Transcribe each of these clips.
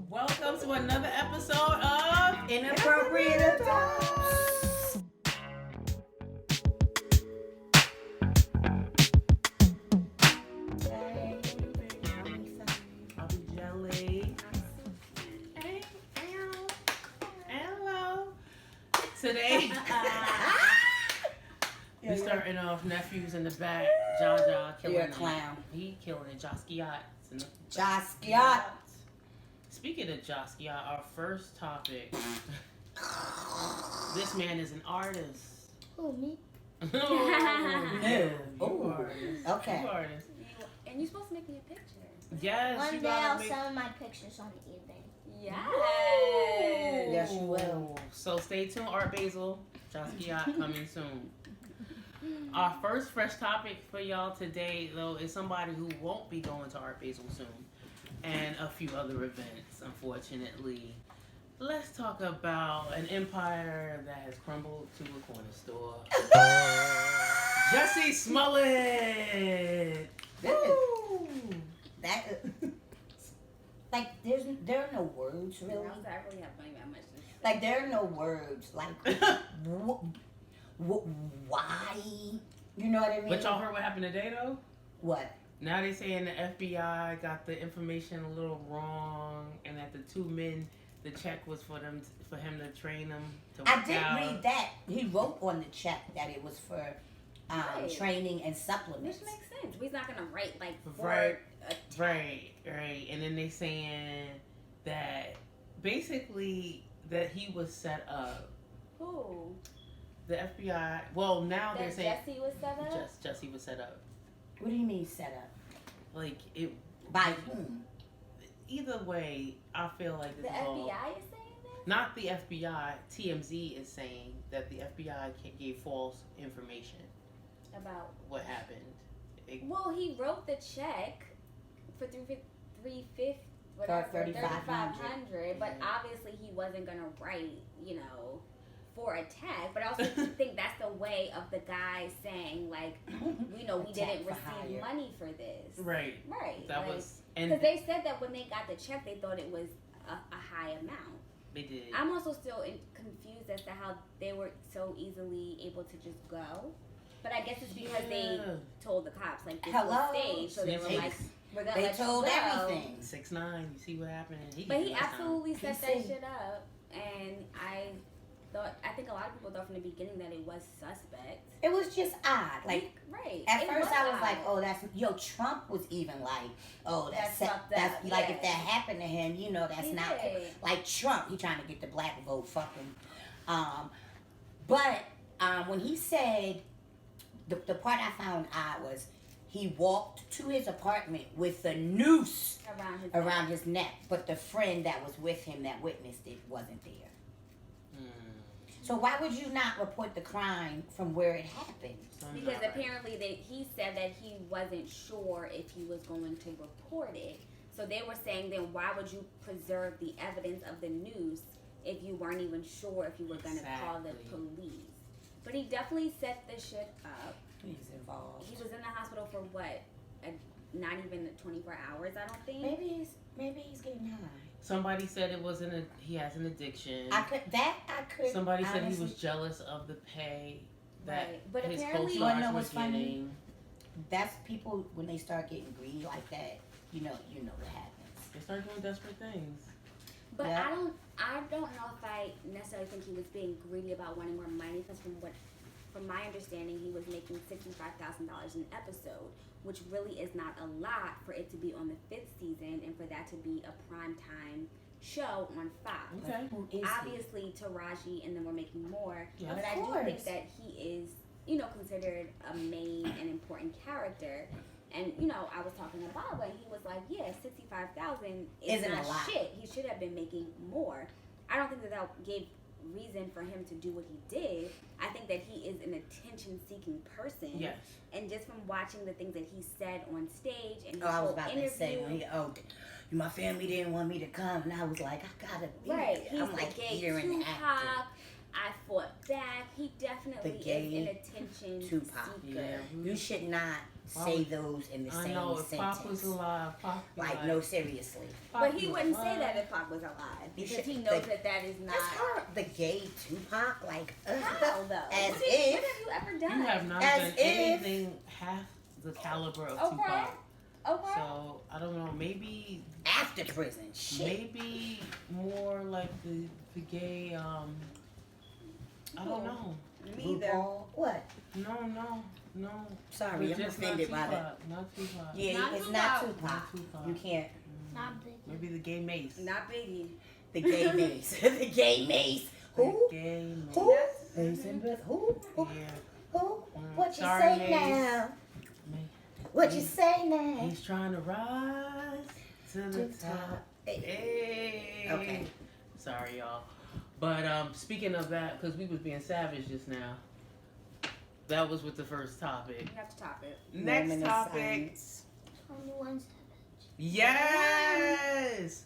Welcome to another episode of Inappropriate Adults. I'll be Jelly. Hey, hello. Today, we starting off nephews in the back. Jaja killing You're a it. clown. He killing it. Jaskiat. Jaskiat. Speaking of Jaskiat, our first topic. This man is an artist. Who, me? No. Ooh. Artist. Okay. You artist. And you're supposed to make me a picture. Yes, One you day I'll gotta make... sell my pictures on eBay. Yes. Yes, you will. So stay tuned, Art Basil. Jaskiat coming soon. Our first fresh topic for y'all today, though, is somebody who won't be going to Art Basel soon, and a few other events, unfortunately. Let's talk about an empire that has crumbled to a corner store. Jussie Smollet. Woo. That like there are no words really. I really have money that much. Like there are no words. Like why? You know what I mean? But y'all heard what happened today, though? What? Now they saying the FBI got the information a little wrong, and that the two men, the check was for him to train them to work I did out. read that. He wrote on the check that it was for Right. training and Which supplements. makes sense. He's not gonna write like Right. for a Right. And then they saying that basically that he was set up. Who? The FBI. Well, now they're That saying Jussie was set up. Jussie was set up. What do you mean set up? Like it. By whom? Either way, I feel like this The is all. FBI is saying this. Not the FBI. TMZ is saying that the FBI gave false information. About What happened? well, he wrote the check for $350, whatever, $3,500, but obviously he wasn't gonna write, for a tag. But I also think that's the way of the guy saying like, we didn't Tag for receive hire. money for this. Right. Right. That like, was because they said that when they got the check, they thought it was a high amount. they did. I'm also still confused as to how they were so easily able to just go. But I guess it's because they told the cops, like, this was staged. So they were like, we're going to They let told you go. everything. 6ix9ine. You see what happened? But he did last time. absolutely set He that said- shit up. And I think a lot of people thought from the beginning that it was suspect. It was just odd. Like right. at It first I was odd. like, oh, that's Trump was even like, oh, That's fucked that's up, like yeah. if that happened to him, that's He not did. like Trump. He trying to get the black vote, fucking. But when he said the part I found odd was he walked to his apartment with a noose around his neck, but the friend that was with him that witnessed it wasn't there. So why would you not report the crime from where it happened? Because apparently he said that he wasn't sure if he was going to report it. So they were saying, then why would you preserve the evidence of the news if you weren't even sure if you were going to call the police? But he definitely set the shit up. He's involved. He was in the hospital for what? Not even 24 hours, I don't think. Maybe he's getting high. Somebody said he has an addiction. I could. Somebody said he was honestly- jealous of the pay that Right. But his apparently- co-stars You know were what's funny? getting. That's people when they start getting greedy like that. You know what happens. They start doing desperate things. But Yeah. I don't know if I necessarily think he was being greedy about wanting more money, because from my understanding, he was making $65,000 an episode, which really is not a lot for it to be on the 5th season and for that to be a primetime show on Fox. Okay. Who is Obviously, Taraji and them were making more, Yeah, but of I do course. think that he is, considered a main and important character. And I was talking to Bob, and he was like, "Yeah, 65,000 is Isn't not a lot. shit. He should have been making more." I don't think that gave reason for him to do what he did. I think that he is an attention-seeking person. Yes. And just from watching the things that he said on stage and his I was whole about interview, to say my family didn't want me to come, and I was like, I gotta be right? there. He's I'm the like gay hearing actor. Tupac. I fought back. He definitely The gay is an attention Tupac. seeker. Yeah. You should not say those in the I same know if sentence. Pac was alive, Pac be Like, no, seriously. But he be wouldn't say alive. that if Pac was alive You because should- he knows the- that that is not. That's her. The gay Tupac, like, How though? as what if. have you ever done? You have not As done if- anything half the caliber of Okay. Tupac. Okay. So I don't know. Maybe After prison. Shit. maybe more like the gay. I don't know. Me either. RuPaul. What? No. Sorry, But I'm just offended by not that. Tupac. Not Tupac. Yeah, Not it's not Tupac. Tupac. Not Tupac. You can't. Not big. Maybe the gay Mace. Not Biggie. The gay mace. The gay mace. Who? The gay Mace. Who? That's- Who? Who? Yeah. Who? What you Sorry, say Mace. now? Mace. What you say now? He's trying to rise to the top. Hey. Okay. Sorry, y'all. But speaking of that, because we was being savage just now. That was with the first topic. You have to top it. Next Moment of topic. silence. 21 Yes.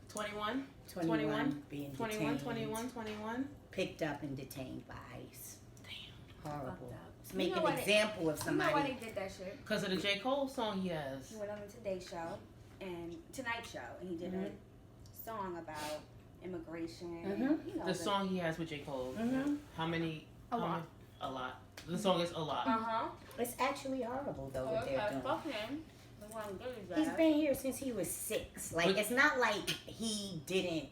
21. 21 being 21. detained. 21. Picked up and detained by ICE. Damn. Horrible. Fucked up. Let's You make know an what it- example of You know why somebody. they did that shit? Because of the J. Cole song he has. He went on the Today Show and Tonight Show, and he did a song about immigration. Mhm. You know, The song he has with J. Cole. Mhm. How many? A lot. A lot. The song is a lot. It's actually horrible though what they're doing. Fuck him. We want to get his He's ass. been here since he was 6. Like, But- it's not like he didn't.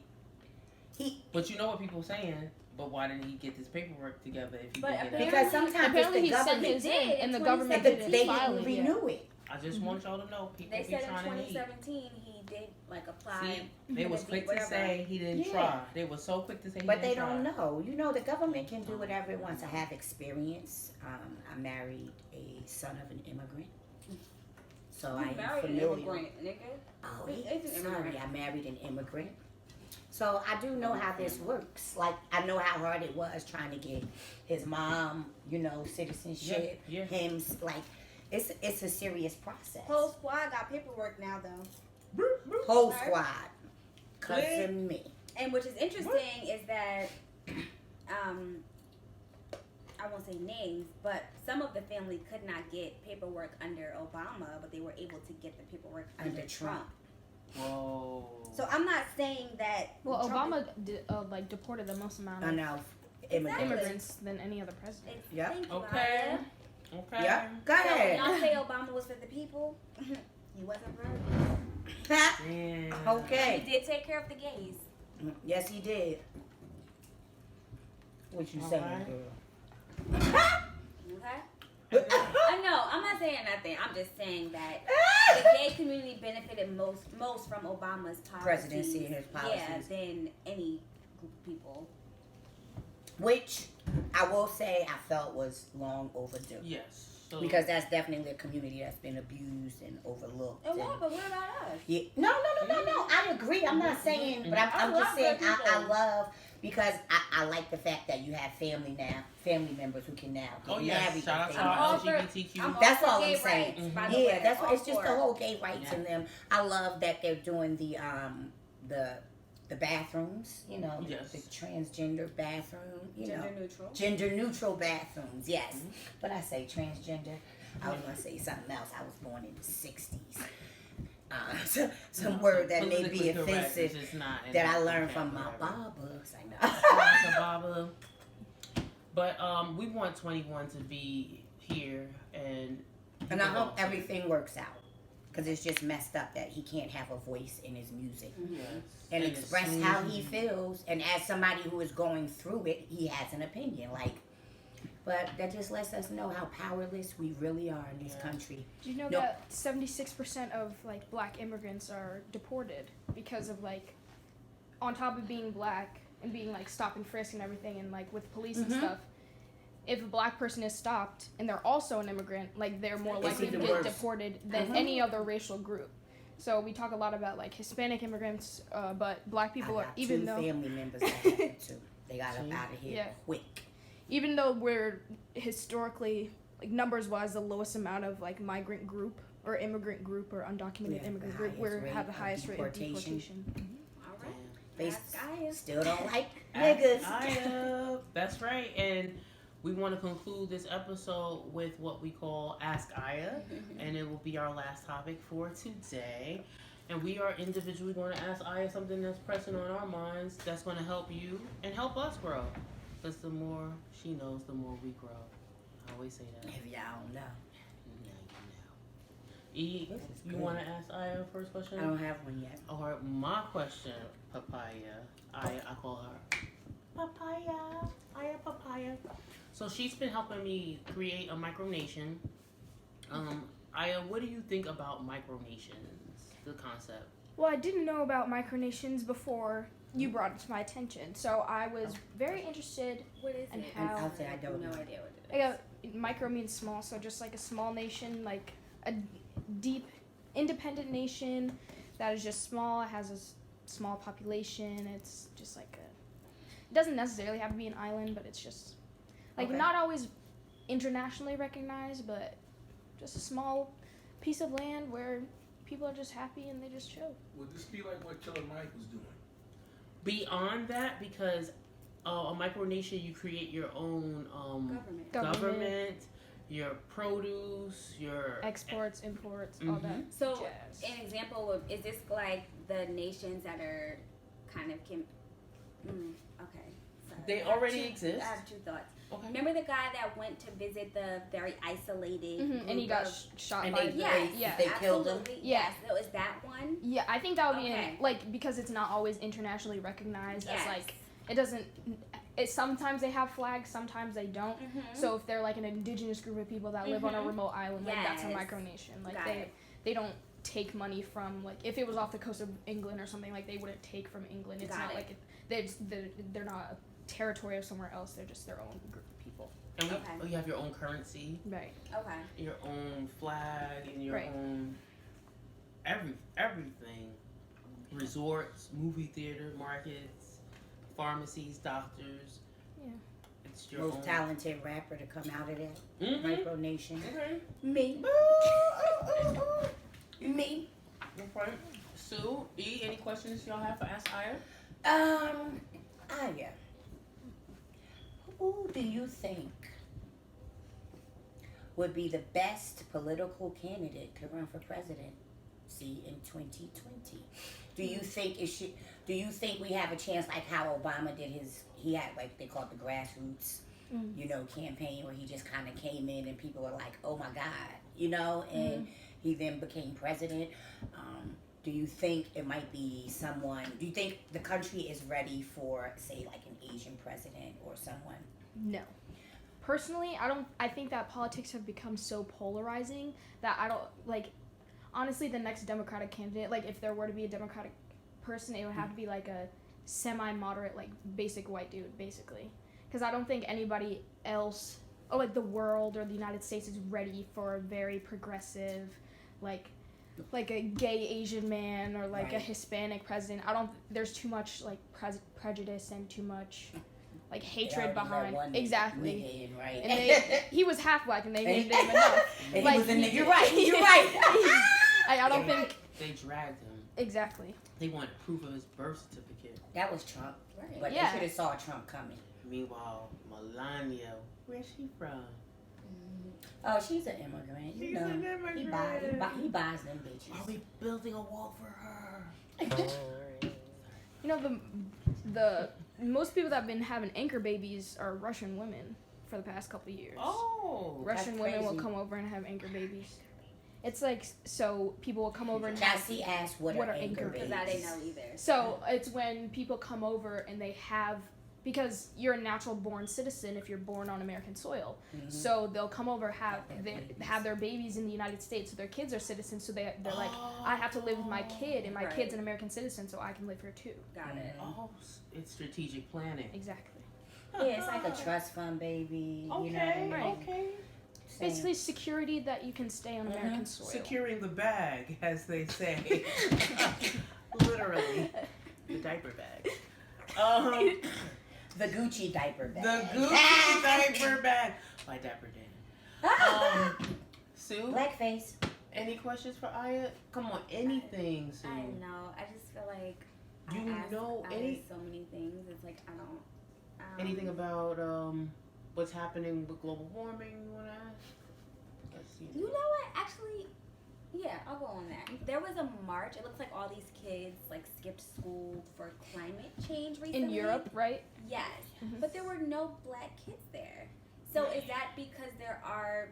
But you know what people saying? But why didn't he get this paperwork together if he But did get it? apparently- Because sometimes it's Apparently the he sent government. his did in, in and the 2017. government They didn't didn't file it yet. renew it. I just want y'all to know people They be said in trying to eat. 2017 he did like apply. See, they was quick to Whatever. say he didn't Yeah. try. They were so quick to say he But didn't they try. don't know. You know, the government can do whatever it wants. I have experience. I married a son of an immigrant. So I You am married an familiar. immigrant, nigga. Oh, Who is an sorry, immigrant? I married an immigrant. So I do know how this works. Like, I know how hard it was trying to get his mom, you know, citizenship. Yeah. Him, like, it's a serious process. Whole squad got paperwork now though. Whole Sorry? squad. Cousin me. And which is interesting is that I won't say names, but some of the family could not get paperwork under Obama, but they were able to get the paperwork under Trump. Whoa. So I'm not saying that. Well, Trump Obama deported the most amount I of know. Exactly. immigrants than any other president. is, Yep. Thank you, Okay. Aya. Okay. Yeah. Go So when ahead. y'all say Obama was for the people, he wasn't for us. Damn. Okay. He did take care of the gays. Yes, he did. What you All saying, right. girl? Okay? I know. I'm not saying nothing. I'm just saying that the gay community benefited most from Obama's policies. Presidency and his Yeah, policies. than any group of people. Which I will say I felt was long overdue. Yes. So, Because that's definitely a community that's been abused and overlooked. And and- what? But what about us? Yeah. No. I agree. I'm not saying, but I'm I just love saying good I people. love because I like the fact that you have family members who can now get oh yes. married. Shout out if to they our all want. for- LGBTQ. I'm That's for all gay I'm saying. rights, by the Yeah, way. that's what All it's just for the it. whole gay rights Yeah. in them. I love that they're doing the bathrooms, you know, Yes. the transgender bathroom, you know. Gender neutral. Gender neutral bathrooms, yes. Mhm. But I say transgender. I was gonna say something else. I was born in the '60s. Some word that may be Politically correct, offensive it's just not in that I the learned from my vocabulary. barbers. I know. Shout out to Baba. But we want 21 to be here and And I hope everything works out. Because it's just messed up that he can't have a voice in his music. Yes. And as express soon how as he feels. And as somebody who is going through it, he has an opinion. But that just lets us know how powerless we really are in this Yeah. country. Do you know No. that 76% of like black immigrants are deported because of like, on top of being black and being like stop and frisk and everything and like with police and Mhm. stuff, if a black person is stopped and they're also an immigrant, like they're more It's likely to even get worse. deported than Mhm. any other racial group. So we talk a lot about like Hispanic immigrants, but black people I are got even two though family members that happened to. They got up See? out of here Yeah. quick. even though we're historically like numbers wise the lowest amount of like migrant group or immigrant group or undocumented Yeah, immigrant the group, we highest rate have the of highest rate of deportation. Mm-hmm. All right. They Ask Aya. still don't like Ask niggas. Aya. That's right. And we want to conclude this episode with what we call Ask Aya, and it will be our last topic for today. And we are individually going to ask Aya something that's pressing on our minds that's going to help you and help us grow. Because the more she knows, the more we grow. I always say that. If y'all don't know. E, you want to ask Aya first question? I don't have one yet. Or my question, Papaya. I call her Papaya. Aya Papaya. So she's been helping me create a micronation. Aya, what do you think about micronations? The concept. Well, I didn't know about micronations before you brought it to my attention, so I was very interested. What is And it? how- I'll say I don't know. No idea what it is. Micro means small, so just like a small nation, like a deep, independent nation that is just small. It has a small population. It's just like it doesn't necessarily have to be an island, but it's just like Okay. not always internationally recognized, but just a small piece of land where people are just happy and they just chill. Would this be like what Killer Mike was doing? Beyond that, because a micronation, you create your own government, your produce, your Exports, imports, all that. So, jazz. an example of, is this like the nations that are kind of okay. Sorry. They I have already two- exist? I have two thoughts. Okay. Remember the guy that went to visit the very isolated And he group got of- shot And by they- the Yes, they killed him? absolutely, Yeah. Yes, so is that one? Yeah, I think that would be Okay. like because it's not always internationally recognized Yes. as like it doesn't. It sometimes they have flags, sometimes they don't. So if they're like an indigenous group of people that live on a remote island, like that's a Yes. micronation. Like Got it. they don't take money from like if it was off the coast of England or something, like they wouldn't take from England. It's Got not it. like they're not a territory of somewhere else. They're just their own group of people. And Okay. you have your own currency, Right. Okay. your own flag, and your Right. own everything. Resorts, movie theater, markets, pharmacies, doctors. Yeah. It's your Most own. talented rapper to come out of that Mhm. micronation. Okay. Me. Me. Okay. Sue, E, any questions y'all have for Ask Aya? Aya. Who do you think would be the best political candidate to run for presidency in 2020? Do you think it should? Do you think we have a chance like how Obama did his? He had like they call it the grassroots, campaign where he just kind of came in and people were like, oh my God, and he then became president. Do you think it might be someone? Do you think the country is ready for, say, like an Asian president or someone? No. Personally, I think that politics have become so polarizing that I don't, like, honestly, the next Democratic candidate, like, if there were to be a Democratic person, it would have to be, like, a semi-moderate, like, basic white dude, basically. Because I don't think anybody else, or, like, the world or the United States is ready for a very progressive, like a gay Asian man or, like, a Right. Hispanic president. There's too much, like, prejudice and too much... like hatred They already behind let one exactly, nigga in, right? and he was half black and they named him enough. And Like, he was a he- nigga. You're right. You're right. I don't think They dragged him. exactly. They wanted proof of his birth certificate. That was Trump, Right. but Yeah. they should have saw Trump coming. Meanwhile, Melania, where's she from? Oh, she's an immigrant. She's an immigrant. He buys them Are bitches. we building a wall for her? You know the most people that have been having anchor babies are Russian women for the past couple of years. Oh, Russian that's women will crazy. come over and have anchor babies. It's like so people will come over and have, Chassie asked what are anchor babies? Because I didn't babies? know either. so it's when people come over and they have because you're a natural born citizen if you're born on American soil. Mhm. So they'll come over their have their babies in the United States. So their kids are citizens. So they're like, I have to live with my kid, and my Right. kid's an American citizen, so I can live here too. Got it. Oh, it's strategic planning. Exactly. Yeah, it's like a trust fund, baby. Okay, You know what I mean? Right. okay. Same. Basically, security that you can stay on American soil. Securing the bag, as they say. Literally. The diaper bag. The Gucci diaper bag. The Gucci diaper bag by Dapper Dan. Sue, Blackface. any questions for Aya? Come on, anything, Sue. I don't know. I just feel like Do you know so many things. It's like I don't. Anything about what's happening with global warming? You want to ask? Let's see. You know what? Actually, yeah, I'll go on that. There was a march. It looks like all these kids like skipped school for climate change recently. In Europe, right? Yes, but there were no black kids there. So is that because there are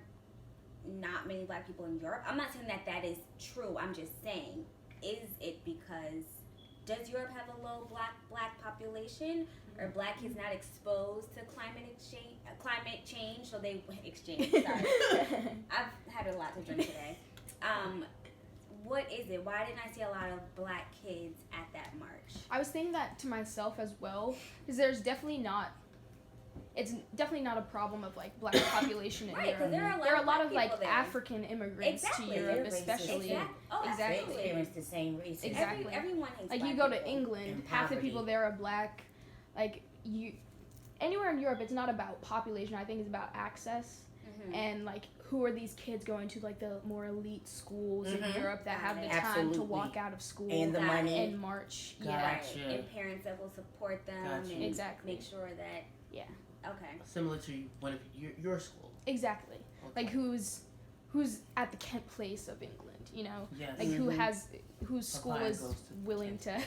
not many black people in Europe? I'm not saying that that is true. I'm just saying, is it because does Europe have a low black population? Or black kids not exposed to climate change, so they exchange. Sorry, I've had a lot to drink today. What is it? Why didn't I see a lot of black kids at that march? I was thinking that to myself as well, because there's definitely not. It's definitely not a problem of like black population in Right, Europe. there are There are a lot of black like people there. African immigrants Exactly. to Europe, They're racist. especially. Oh, They Exactly. experience the same racism. Exactly. Everyone hates Like black you go to people. England, And half the poverty. people there are black. Like you, anywhere in Europe, it's not about population. I think it's about access and like who are these kids going to like the more elite schools in Europe that have the time to Absolutely. walk out of school And the money. and march. Yeah, Gotcha. And parents that will support them Gotcha. and Exactly. make sure that. Yeah. Okay. Similar to one of your school. exactly. Okay. Like who's at the Kent Place of England, you know? Yes. Like whose school Papaya is goes to willing to.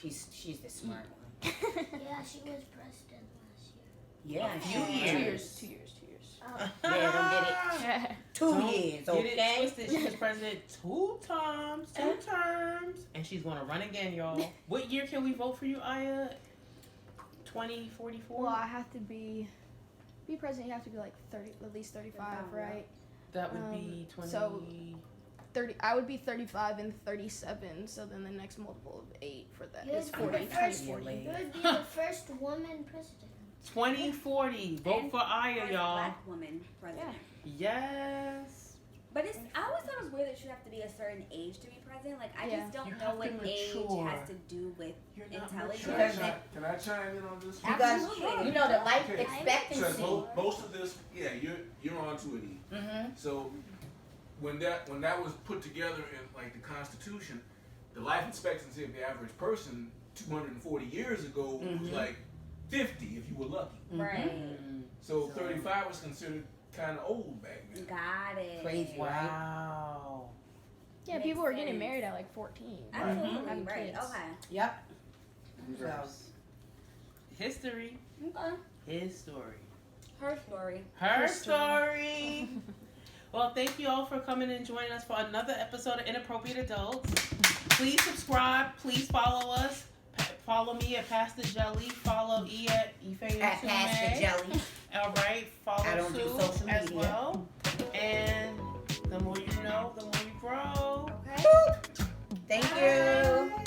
She's the smart one. Yeah, she was president last year. Yeah, A few she years. is. 2 years. Yeah, don't get it. Yeah. 2 years, Get it okay? twisted. She was president 2 times, and she's gonna run again, y'all. What year can we vote for you, Aya? 2044. Well, I have to be president. You have to be like 30, at least 35, right? That would be 20. so 30. I would be 35 and 37. So then the next multiple of 8 for that You'd is be 40. the first- 40. You would be the first woman president. 2040. Vote And for Aya, first y'all. black woman president. Yes. But I always thought it was weird that you have to be a certain age to be president. Like I Yeah. just don't You know have what to age mature. has to do with You're not intelligence. mature. Can I chime in on this? Because Absolutely. you know the life Okay. expectancy. So most of this, yeah, you're on to it. So when that was put together in like the Constitution, the life expectancy of the average person 240 years ago was like 50 if you were lucky. Right. So 35 was considered kind of old back then. Got it. Crazy, right? Wow. Yeah, Makes people were getting sense. married at like 14. Absolutely. Having Right. kids. Okay. Yep. So, History. Okay. His story. Her story. Her story. Well, thank you all for coming and joining us for another episode of Inappropriate Adults. Please subscribe. Please follow us. Follow me at Pastor Jelly. Follow E at Ife at Pastor Jelly. All right. Follow I don't do Sue social as media. well. And the more you know, the more you grow. Okay. Thank you.